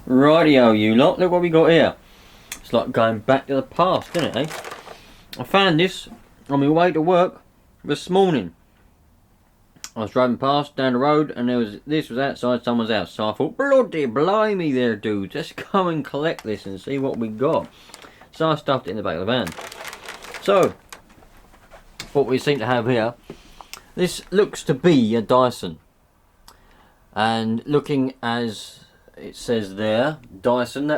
Rightio, you lot. Look what we got here. It's like going back to the past, isn't it, eh? I found this on my way to work this morning. I was driving past down the road and this was outside someone's house. So I thought, bloody blimey there, dude. Let's go and collect this and see what we got. So I stuffed it in the back of the van. So, what we seem to have here, this looks to be a Dyson. And looking as it says there, Dyson,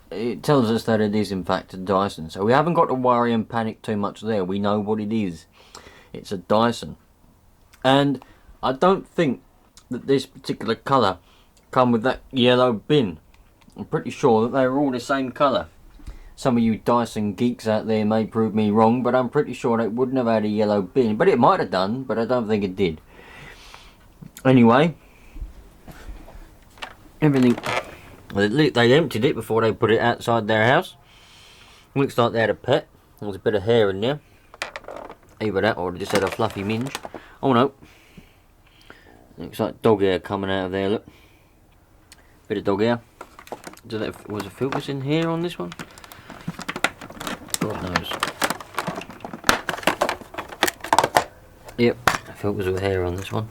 it tells us that it is in fact a Dyson. So we haven't got to worry and panic too much there. We know what it is. It's a Dyson. And I don't think that this particular colour come with that yellow bin. I'm pretty sure that they were all the same colour. Some of you Dyson geeks out there may prove me wrong, but I'm pretty sure they wouldn't have had a yellow bin. But it might have done, but I don't think it did. Anyway, everything, they emptied it before they put it outside their house. Looks like they had a pet. There's a bit of hair in there. Either that or they just had a fluffy minge. Oh no. Looks like dog hair coming out of there, look. Bit of dog hair. Was the filters in here on this one? God knows. Yep, filters with hair on this one.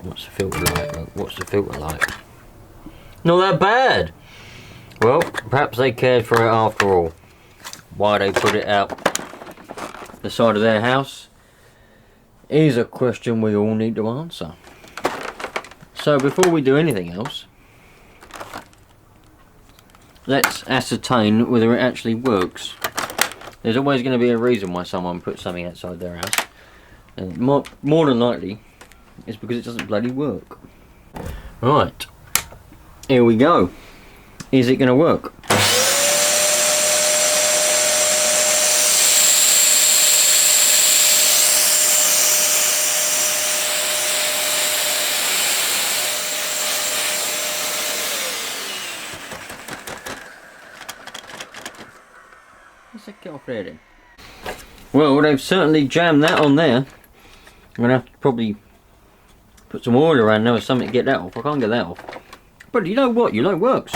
What's the filter like? Look, what's the filter like? Not that bad! Well, perhaps they cared for it after all. Why they put it out the side of their house is a question we all need to answer. So before we do anything else, let's ascertain whether it actually works. There's always going to be a reason why someone puts something outside their house, and more than likely it's because it doesn't bloody work. Right, here we go. Is it going to work? Let's get off there then. Well, they've certainly jammed that on there. I'm going to have to probably put some oil around there or something to get that off. I can't get that off. But you know what? You know it works.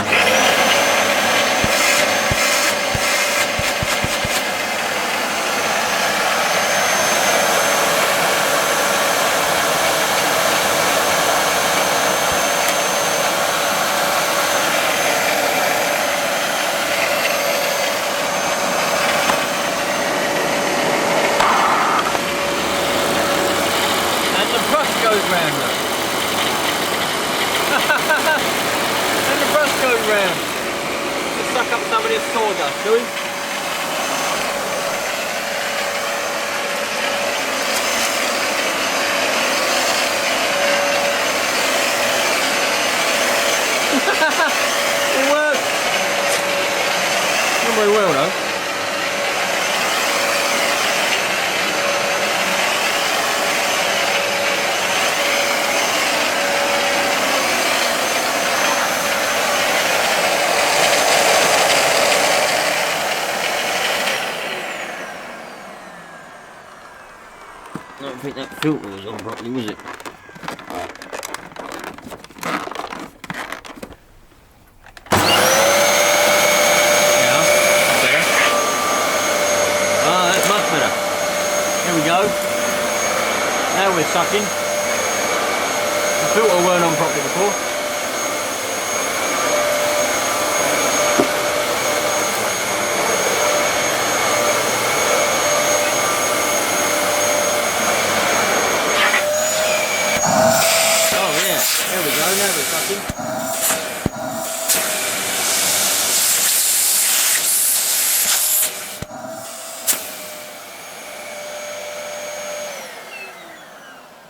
Goes round. And the brush goes round. Let's suck up some of this sawdust, do we? It works. Not very well though. I don't think that filter was on properly, was it? Yeah, there. Ah, that's much better. There we go. Now we're sucking. The filter weren't on properly before. There we go, now we're sucking.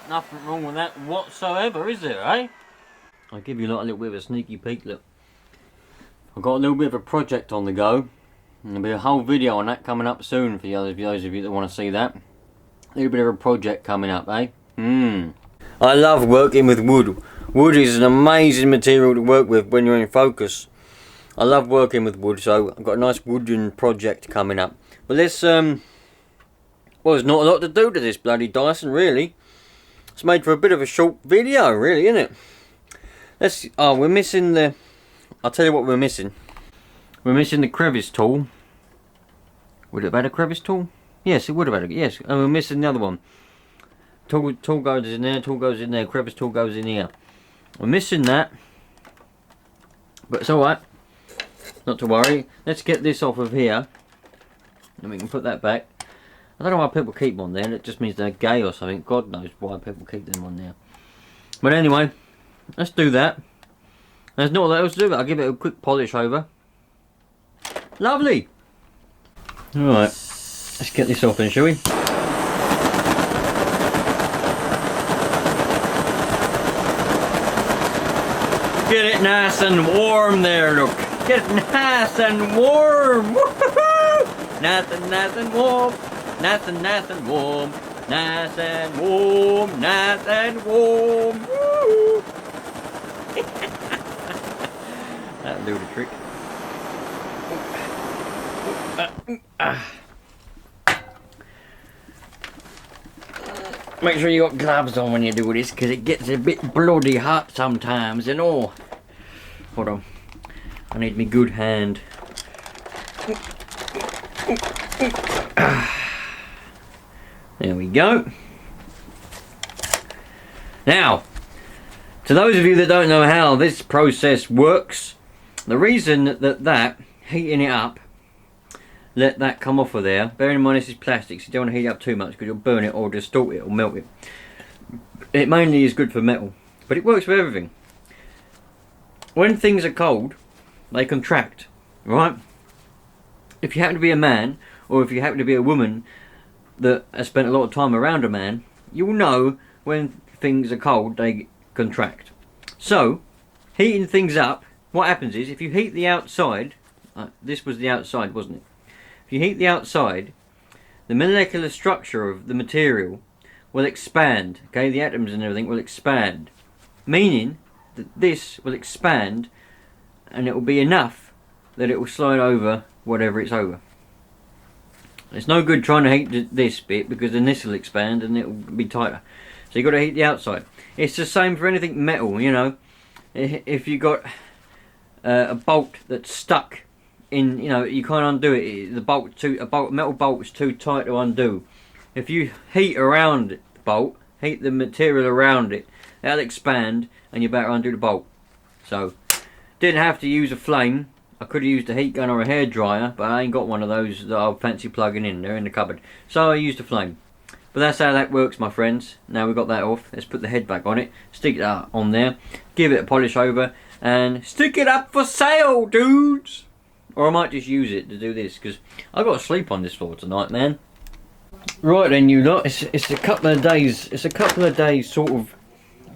Nothing wrong with that whatsoever, is there, eh? I'll give you a little bit of a sneaky peek, look. I've got a little bit of a project on the go. There'll be a whole video on that coming up soon for those of you that want to see that. A little bit of a project coming up, eh? I love working with wood. Wood is an amazing material to work with when you're in focus. I love working with wood, so I've got a nice wooden project coming up. But let's, well, there's not a lot to do to this bloody Dyson, really. It's made for a bit of a short video, really, isn't it? Let's, oh, we're missing the I'll tell you what we're missing. We're missing the crevice tool. Would it have had a crevice tool? Yes, it would have had a, yes. And we're missing the other one. Tool goes in there, tool goes in there, crevice tool goes in here. We're missing that. But it's alright. Not to worry. Let's get this off of here. And we can put that back. I don't know why people keep them on there. It just means they're gay or something. God knows why people keep them on there. But anyway, let's do that. There's not a lot else to do. I'll give it a quick polish over. Lovely. Alright. Let's get this off then, shall we? Get it nice and warm there, look. Get it nice and warm. Woo-hoo-hoo! Nice and warm. Nice and warm. Nice and warm. Nice and warm. Woo! That'll do the trick. Make sure you got gloves on when you do this, because it gets a bit bloody hot sometimes, you know. Hold on. I need me good hand. There we go. Now, to those of you that don't know how this process works, the reason that heating it up, let that come off of there. Bearing in mind this is plastic, so you don't want to heat it up too much because you'll burn it or distort it or melt it. It mainly is good for metal, but it works for everything. When things are cold, they contract, right? If you happen to be a man, or if you happen to be a woman that has spent a lot of time around a man, you'll know when things are cold, they contract. So, heating things up, what happens is, if you heat the outside, this was the outside, wasn't it? If you heat the outside, the molecular structure of the material will expand, okay? The atoms and everything will expand, meaning that this will expand and it will be enough that it will slide over whatever it's over. It's no good trying to heat this bit, because then this will expand and it will be tighter. So you've got to heat the outside. It's the same for anything metal, you know. If you got a bolt that's stuck in, you know, you can't undo it. A metal bolt is too tight to undo. If you heat around the bolt, heat the material around it, that'll expand and you better undo the bolt. So, didn't have to use a flame. I could have used a heat gun or a hairdryer, but I ain't got one of those that I'll fancy plugging in. They're in the cupboard. So I used a flame. But that's how that works, my friends. Now we've got that off. Let's put the head back on it. Stick it on there. Give it a polish over. And stick it up for sale, dudes! Or I might just use it to do this, because I've got to sleep on this floor tonight, man. Right then, you lot. It's a couple of days. It's a couple of days sort of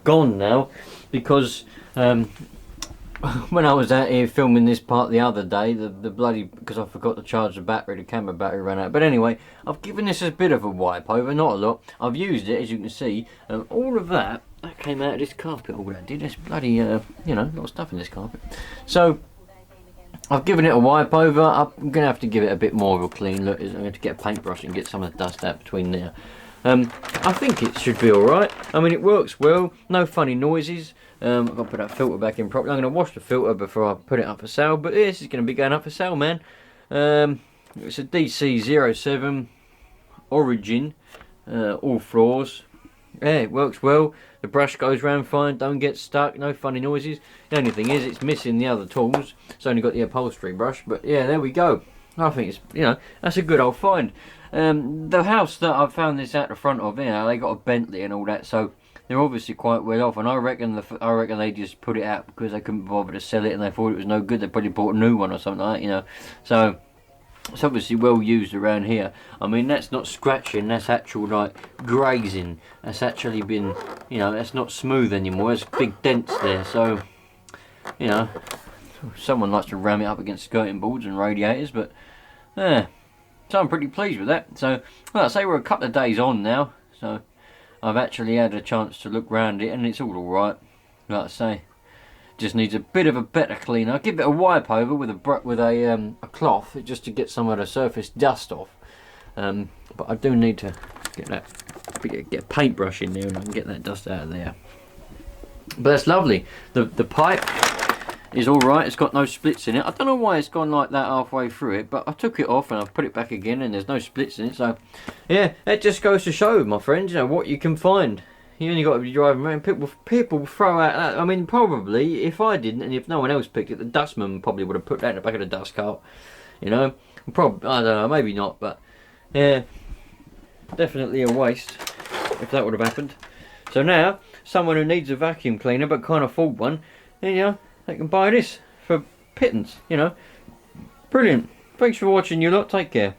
gone now, because when I was out here filming this part the other day, the bloody, because I forgot to charge the battery, the camera battery ran out. But anyway, I've given this a bit of a wipe over, not a lot. I've used it, as you can see. All of that came out of this carpet, all that did. There's bloody, you know, a lot of stuff in this carpet. So, I've given it a wipe over. I'm going to have to give it a bit more of a clean look. I'm going to get a paintbrush and get some of the dust out between there. I think it should be alright. I mean, it works well. No funny noises. I've got to put that filter back in properly. I'm going to wash the filter before I put it up for sale. But this is going to be going up for sale, man. It's a DC07 Origin. All floors. Yeah, it works well. The brush goes round fine. Don't get stuck. No funny noises. The only thing is, it's missing the other tools. It's only got the upholstery brush. But yeah, there we go. I think it's, you know, that's a good old find. The house that I found this at the front of, you know, they got a Bentley and all that, so they're obviously quite well off. And I reckon they just put it out because they couldn't bother to sell it and they thought it was no good. They probably bought a new one or something like that, you know. So it's obviously well used around here. I mean, that's not scratching, that's actual like grazing. That's actually been, you know, that's not smooth anymore. There's big dents there, so you know, someone likes to ram it up against skirting boards and radiators, but yeah. So I'm pretty pleased with that. So, well, I say we're a couple of days on now, so I've actually had a chance to look round it, and it's all alright. Like I say, just needs a bit of a better clean. I'll give it a wipe over with a cloth just to get some of the surface dust off. But I do need to get a paintbrush in there and I can get that dust out of there. But that's lovely. The pipe is alright. It's got no splits in it. I don't know why it's gone like that halfway through it, but I took it off and I've put it back again and there's no splits in it. So yeah, it just goes to show, my friends, you know, what you can find. You only got to be driving around. People throw out that. I mean, probably if I didn't and if no one else picked it, the dustman probably would have put that in the back of the dust cart. You know, probably, I don't know, maybe not, but yeah, definitely a waste if that would have happened. So now, someone who needs a vacuum cleaner but can't afford one, you know, they can buy this for pittance. You know, brilliant. Thanks for watching, you lot. Take care.